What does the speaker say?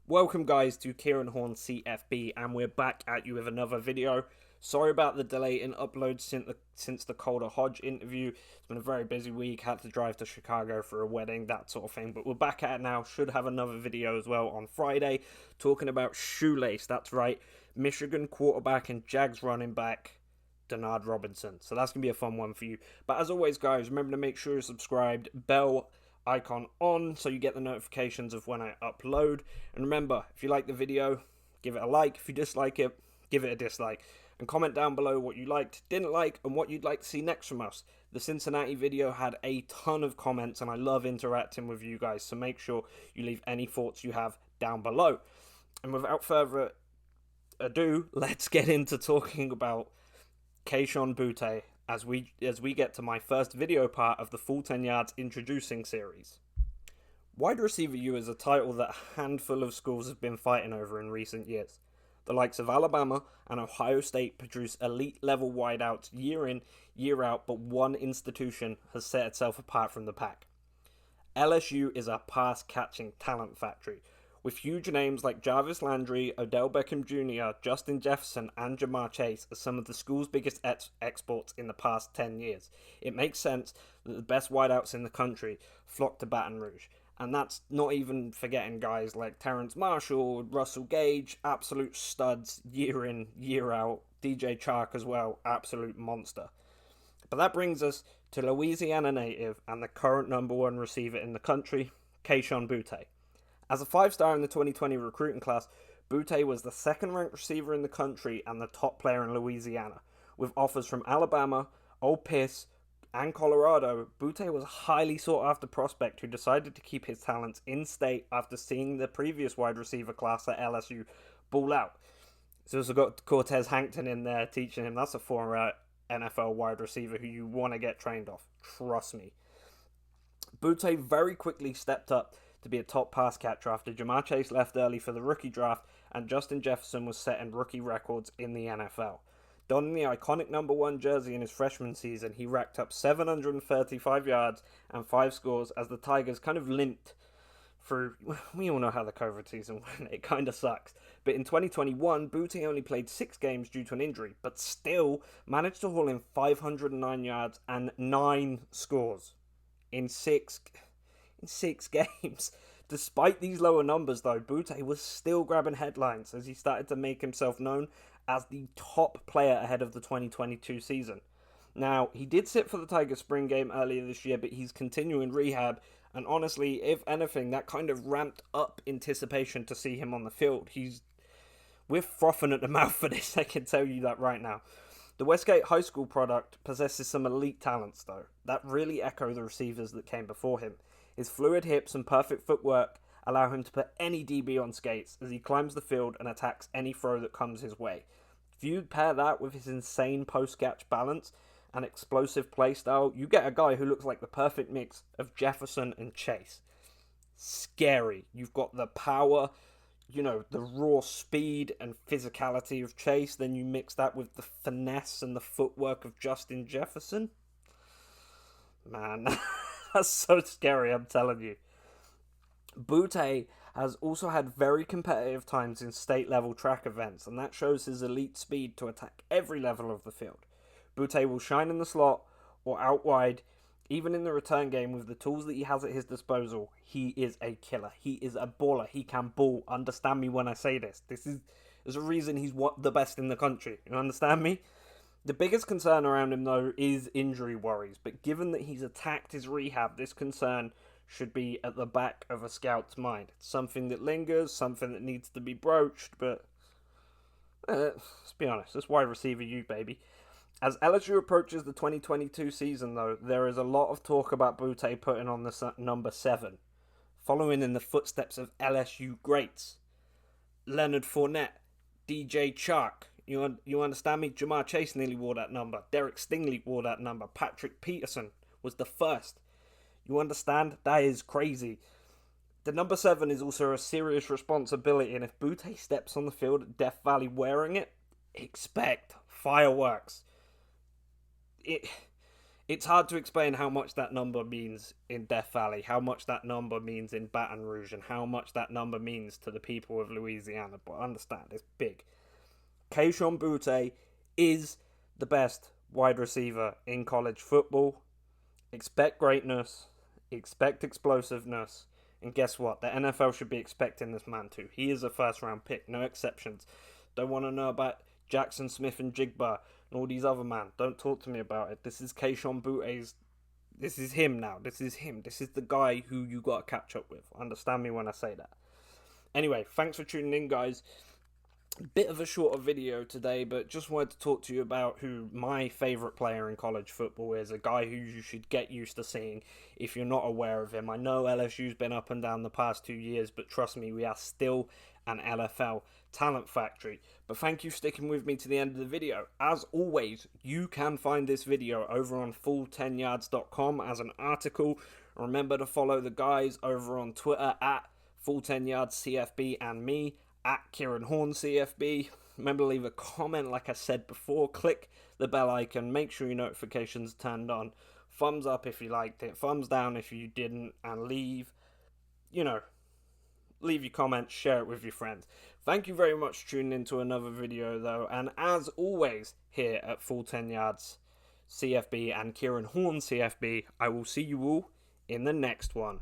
Welcome guys to Kieran Horn CFB, and we're back at you with another video. Sorry about the delay in uploads since the Calder Hodge interview. It's been a very busy week, had to drive to Chicago for a wedding, that sort of thing. But we're back at it now, should have another video as well on Friday, talking about Shoelace, that's right, Michigan quarterback and Jags running back, Denard Robinson. So that's going to be a fun one for you. But as always guys, remember to make sure you're subscribed, bell icon on so you get the notifications of when I upload. And remember, if you like the video, give it a like. If you dislike it, give it a dislike. And comment down below what you liked, didn't like, and what you'd like to see next from us. The Cincinnati video had a ton of comments, and I love interacting with you guys, so make sure you leave any thoughts you have down below. And without further ado, let's get into talking about Kayshon Boutte as we get to my first video part of the Full 10 Yards Introducing series. Wide Receiver U is a title that a handful of schools have been fighting over in recent years. The likes of Alabama and Ohio State produce elite-level wideouts year in, year out, but one institution has set itself apart from the pack. LSU is a pass-catching talent factory, with huge names like Jarvis Landry, Odell Beckham Jr., Justin Jefferson, and Ja'Marr Chase as some of the school's biggest exports in the past 10 years. It makes sense that the best wideouts in the country flock to Baton Rouge. And that's not even forgetting guys like Terrence Marshall, Russell Gage, absolute studs year in, year out. DJ Chark as well, absolute monster. But that brings us to Louisiana native and the current #1 receiver in the country, Kayshon Boutte. As a 5-star in the 2020 recruiting class, Boutte was the second-ranked receiver in the country and the top player in Louisiana. With offers from Alabama, Ole Miss, and Colorado, Boutte was a highly sought-after prospect who decided to keep his talents in-state after seeing the previous wide receiver class at LSU ball out. So also got Cortez Hankton in there teaching him. That's a former NFL wide receiver who you want to get trained off. Trust me. Boutte very quickly stepped up to be a top pass catcher after Ja'Marr Chase left early for the rookie draft and Justin Jefferson was setting rookie records in the NFL. Donning the iconic #1 jersey in his freshman season, he racked up 735 yards and 5 scores as the Tigers kind of limped through. We all know how the COVID season went, it kind of sucks. But in 2021, Boutte only played 6 games due to an injury, but still managed to haul in 509 yards and 9 scores in 6 games. Despite these lower numbers though, Boutte was still grabbing headlines as he started to make himself known as the top player ahead of the 2022 season. Now, he did sit for the Tigers spring game earlier this year, but he's continuing rehab, and honestly, if anything, that kind of ramped up anticipation to see him on the field. We're frothing at the mouth for this, I can tell you that right now. The Westgate High School product possesses some elite talents, though, that really echo the receivers that came before him. His fluid hips and perfect footwork allow him to put any DB on skates as he climbs the field and attacks any throw that comes his way. If you pair that with his insane post-catch balance and explosive play style, you get a guy who looks like the perfect mix of Jefferson and Chase. Scary. You've got the power, the raw speed and physicality of Chase, then you mix that with the finesse and the footwork of Justin Jefferson. Man, that's so scary, I'm telling you. Boutte has also had very competitive times in state-level track events, and that shows his elite speed to attack every level of the field. Boutte will shine in the slot or out wide, even in the return game with the tools that he has at his disposal. He is a killer. He is a baller. He can ball. Understand me when I say this. There's a reason he's the best in the country. You understand me? The biggest concern around him, though, is injury worries, but given that he's attacked his rehab, this concern should be at the back of a scout's mind. It's something that lingers, something that needs to be broached, but let's be honest, it's wide receiver U, baby. As LSU approaches the 2022 season, though, there is a lot of talk about Boutte putting on the #7, following in the footsteps of LSU greats. Leonard Fournette, DJ Chark, you understand me? Ja'Marr Chase nearly wore that number. Derek Stingley wore that number. Patrick Peterson was the first. You understand? That is crazy. The #7 is also a serious responsibility, and if Boutte steps on the field at Death Valley wearing it, expect fireworks. It's hard to explain how much that number means in Death Valley, how much that number means in Baton Rouge, and how much that number means to the people of Louisiana. But understand, it's big. Kayshon Boutte is the best wide receiver in college football. Expect greatness, expect explosiveness, and guess what? The NFL should be expecting this man too. He is a first-round pick, no exceptions. Don't want to know about Jackson Smith and Jigba and all these other men. Don't talk to me about it. This is Kayshon Boutte's. This is him now. This is him. This is the guy who you got to catch up with. Understand me when I say that. Anyway, thanks for tuning in, guys. Bit of a shorter video today, but just wanted to talk to you about who my favourite player in college football is. A guy who you should get used to seeing if you're not aware of him. I know LSU's been up and down the past 2 years, but trust me, we are still an LFL talent factory. But thank you for sticking with me to the end of the video. As always, you can find this video over on full10yards.com as an article. Remember to follow the guys over on Twitter at full10yardscfb and me at Kieran Horn CFB. Remember to leave a comment like I said before. Click the bell icon. Make sure your notifications are turned on. Thumbs up if you liked it. Thumbs down if you didn't. And leave your comments. Share it with your friends. Thank you very much for tuning into another video though. And as always here at Full 10 Yards CFB and Kieran Horn CFB, I will see you all in the next one.